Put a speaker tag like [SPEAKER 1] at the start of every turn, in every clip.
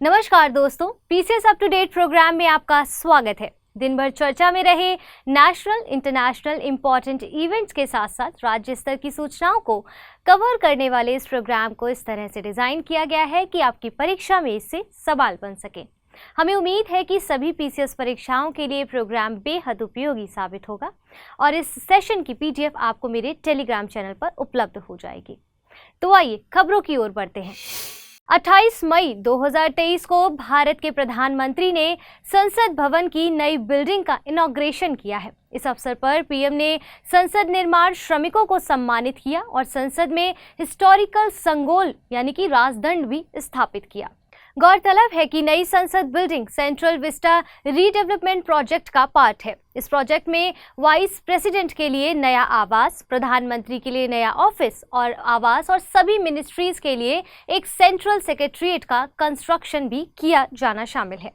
[SPEAKER 1] नमस्कार दोस्तों, PCS up to date programme में आपका स्वागत है। दिन भर चर्चा में रहे नेशनल इंटरनेशनल इम्पॉर्टेंट इवेंट्स के साथ साथ राज्य स्तर की सूचनाओं को कवर करने वाले इस प्रोग्राम को इस तरह से डिज़ाइन किया गया है कि आपकी परीक्षा में इससे सवाल बन सके। हमें उम्मीद है कि सभी पीसीएस परीक्षाओं के लिए प्रोग्राम बेहद उपयोगी साबित होगा और इस सेशन की पीडीएफ आपको मेरे टेलीग्राम चैनल पर उपलब्ध हो जाएगी। तो आइए खबरों की ओर बढ़ते हैं। 28 मई 2023 को भारत के प्रधानमंत्री ने संसद भवन की नई बिल्डिंग का इनॉग्रेशन किया है। इस अवसर पर पीएम ने संसद निर्माण श्रमिकों को सम्मानित किया और संसद में हिस्टोरिकल संगोल यानी कि राजदंड भी स्थापित किया। गौरतलब है कि नई संसद building central Vista redevelopment project का पार्ट है। इस प्रोजेक्ट में वाइस प्रेसिडेंट के लिए नया आवास, प्रधानमंत्री के लिए नया ऑफिस और आवास और सभी मिनिस्ट्रीज के लिए एक सेंट्रल सेक्रेटरीट का कंस्ट्रक्शन भी किया जाना शामिल है।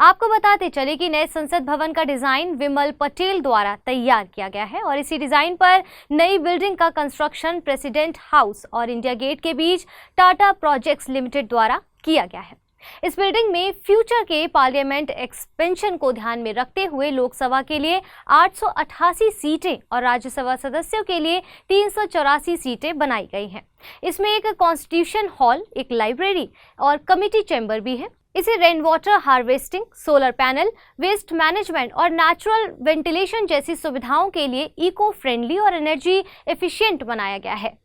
[SPEAKER 1] आपको बताते चले कि नए संसद भवन का डिजाइन विमल पटेल द्वारा तैयार किया गया है और इसी डिजाइन पर नई बिल्डिंग का कंस्ट्रक्शन प्रेसिडेंट हाउस और इंडिया गेट के बीच टाटा प्रोजेक्ट्स लिमिटेड द्वारा किया गया है। इस बिल्डिंग में फ्यूचर के पार्लियामेंट एक्सपेंशन को ध्यान में रखते हुए लोकसभा के लिए 888 सीटें और राज्यसभा सदस्यों के लिए 384 सीटें बनाई गई हैं। इसमें एक कॉन्स्टिट्यूशन हॉल, एक लाइब्रेरी और कमिटी चैम्बर भी है। इसे rain water harvesting, solar panel, waste management और नेचुरल वेंटिलेशन जैसी सुविधाओं के लिए इको फ्रेंडली और एनर्जी एफिशिएंट बनाया गया है।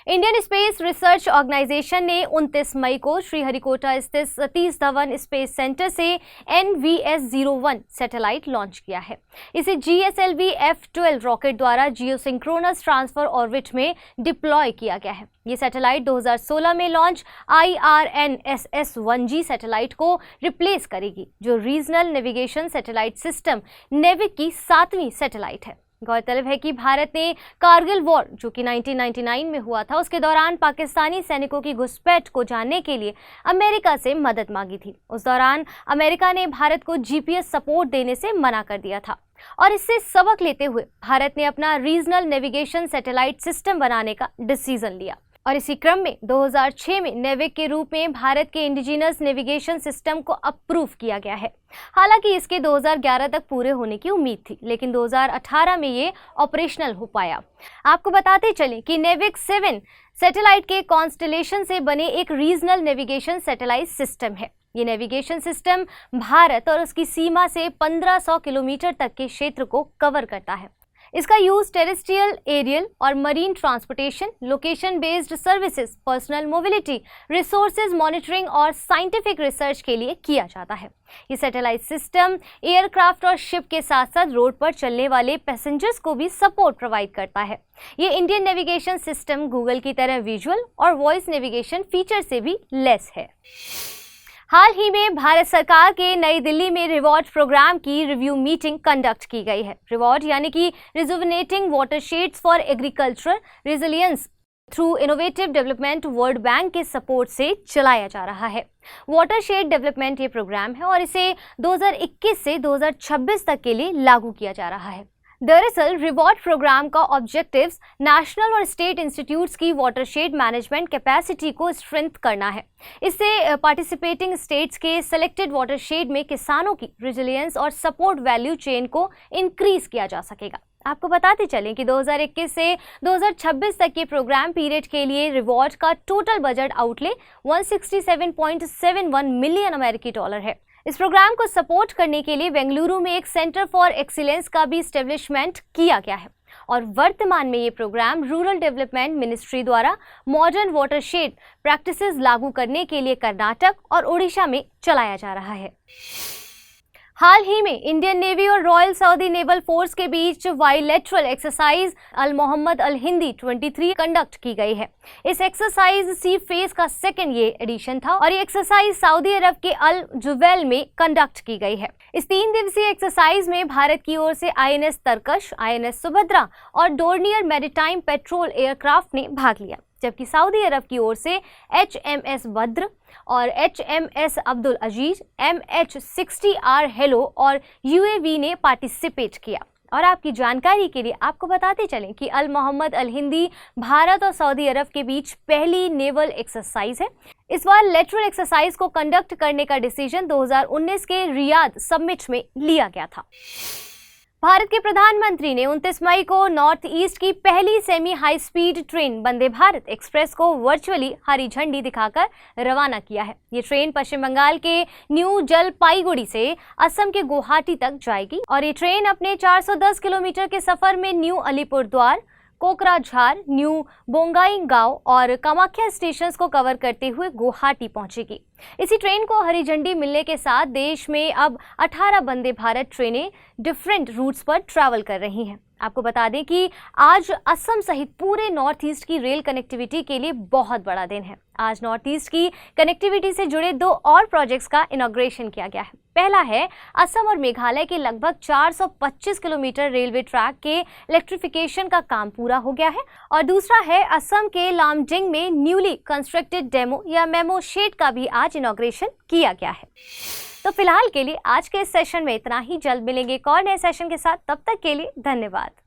[SPEAKER 1] इंडियन स्पेस रिसर्च ऑर्गेनाइजेशन ने 29 मई को श्रीहरिकोटा स्थित सतीश धवन स्पेस सेंटर से NVS-01 सैटेलाइट लॉन्च किया है। इसे GSLV F-12 रॉकेट द्वारा जियोसिंक्रोनस ट्रांसफर ऑर्बिट में डिप्लॉय किया गया है। ये सैटेलाइट 2016 में लॉन्च IRNSS-1G सैटेलाइट को रिप्लेस करेगी, जो regional navigation satellite system NavIC की 7वीं सैटेलाइट है। गौरतलब है कि भारत ने कारगिल वॉर जो कि 1999 में हुआ था, उसके दौरान पाकिस्तानी सैनिकों की घुसपैठ को जानने के लिए अमेरिका से मदद मांगी थी। उस दौरान अमेरिका ने भारत को GPS सपोर्ट देने से मना कर दिया था और इससे सबक लेते हुए भारत ने अपना रीजनल नेविगेशन सैटेलाइट सिस्टम बनाने का डिसीजन लिया और इसी क्रम में 2006 में नेविक के रूप में भारत के इंडिजिनस नेविगेशन सिस्टम को अप्रूव किया गया है। हालांकि इसके 2011 तक पूरे होने की उम्मीद थी, लेकिन 2018 में ये ऑपरेशनल हो पाया। आपको बताते चलें कि नेविक 7 सैटेलाइट के कॉन्स्टेलेशन से बने एक रीजनल नेविगेशन सैटेलाइट सिस्टम है। ये नेविगेशन सिस्टम भारत और उसकी सीमा से 1500 किलोमीटर तक के क्षेत्र को कवर करता है। इसका यूज टेरेस्ट्रियल, एरियल और marine transportation, location based services, personal mobility, resources monitoring और साइंटिफिक रिसर्च के लिए किया जाता है। ये सैटेलाइट सिस्टम एयरक्राफ्ट और शिप के साथ साथ रोड पर चलने वाले पैसेंजर्स को भी सपोर्ट प्रोवाइड करता है। ये इंडियन नेविगेशन सिस्टम गूगल की तरह विजुअल और वॉइस नेविगेशन फीचर से भी लेस है। हाल ही में भारत सरकार के नई दिल्ली में रिवॉर्ड प्रोग्राम की रिव्यू मीटिंग कंडक्ट की गई है। रिवॉर्ड यानी कि rejuvenating watersheds for agricultural resilience through innovative development world bank के सपोर्ट से चलाया जा रहा है। वाटरशेड डेवलपमेंट ये प्रोग्राम है और इसे 2021 से 2026 तक के लिए लागू किया जा रहा है। दरअसल रिवॉर्ड प्रोग्राम का ऑब्जेक्टिव्स नेशनल और स्टेट इंस्टीट्यूट्स की वाटरशेड मैनेजमेंट कैपेसिटी को स्ट्रेंथ करना है। इससे पार्टिसिपेटिंग स्टेट्स के सेलेक्टेड वाटरशेड में किसानों की रेजिलियंस और सपोर्ट वैल्यू चेन को इंक्रीज किया जा सकेगा। आपको बताते चलें कि 2021 से 2026 तक के प्रोग्राम पीरियड के लिए रिवॉर्ड का टोटल बजट आउटले 167.71 मिलियन अमेरिकी डॉलर है। इस प्रोग्राम को सपोर्ट करने के लिए बेंगलुरु में एक सेंटर फॉर एक्सीलेंस का भी एस्टेब्लिशमेंट किया गया है और वर्तमान में ये प्रोग्राम रूरल डेवलपमेंट मिनिस्ट्री द्वारा मॉडर्न वाटरशेड प्रैक्टिसेस लागू करने के लिए कर्नाटक और ओडिशा में चलाया जा रहा है। हाल ही में इंडियन नेवी और रॉयल सऊदी नेवल फोर्स के बीच बाइलेटरल एक्सरसाइज अल मोहम्मद अल हिंदी 23 कंडक्ट की गई है। इस एक्सरसाइज सी फेज का सेकंड ये एडिशन था और ये एक्सरसाइज सऊदी अरब के अल जुवैल में कंडक्ट की गई है। इस 3 दिवसीय एक्सरसाइज में भारत की ओर से INS तरकश, INS सुभद्रा और डोर्नियर मैरीटाइम पेट्रोल एयरक्राफ्ट ने भाग लिया, जबकि सऊदी अरब की ओर से HMS बद्र और HMS अब्दुल अजीज, MH-60R हेलो और UAV ने पार्टिसिपेट किया। और आपकी जानकारी के लिए आपको बताते चलें कि अल मोहम्मद अल हिंदी भारत और सऊदी अरब के बीच पहली नेवल एक्सरसाइज है। इस बार लेटरल एक्सरसाइज को कंडक्ट करने का डिसीजन 2019 के रियाद समिट में लिया गया था। भारत के प्रधानमंत्री ने 29 मई को नॉर्थ ईस्ट की पहली semi high speed train Vande Bharat express को वर्चुअली हरी झंडी दिखाकर रवाना किया है। ये ट्रेन पश्चिम बंगाल के न्यू जलपाईगुड़ी से असम के गुवाहाटी तक जाएगी और ये ट्रेन अपने 410 किलोमीटर के सफर में न्यू अलीपुरद्वार, कोकराझार, न्यू बोंगाईगांव और कामाख्या स्टेशंस को कवर करते हुए गुवाहाटी पहुंचेगी। इसी ट्रेन को हरी झंडी मिलने के साथ देश में अब 18 वंदे भारत ट्रेनें डिफरेंट रूट्स पर ट्रैवल कर रही हैं। आपको बता दें कि आज असम सहित पूरे नॉर्थ ईस्ट की रेल कनेक्टिविटी के लिए बहुत बड़ा दिन है। आज नॉर्थ ईस्ट की कनेक्टिविटी से जुड़े 2 और प्रोजेक्ट्स का इनॉग्रेशन किया गया है। पहला है असम और मेघालय के लगभग 425 किलोमीटर रेलवे ट्रैक के इलेक्ट्रिफिकेशन का काम पूरा हो गया है और दूसरा है असम के लामडिंग में न्यूली कंस्ट्रक्टेड डेमो या मेमो शेड का भी आज इनॉग्रेशन किया गया है। तो फिलहाल के लिए आज के इस सेशन में इतना ही। जल्द मिलेंगे एक और नए सेशन के साथ। तब तक के लिए धन्यवाद।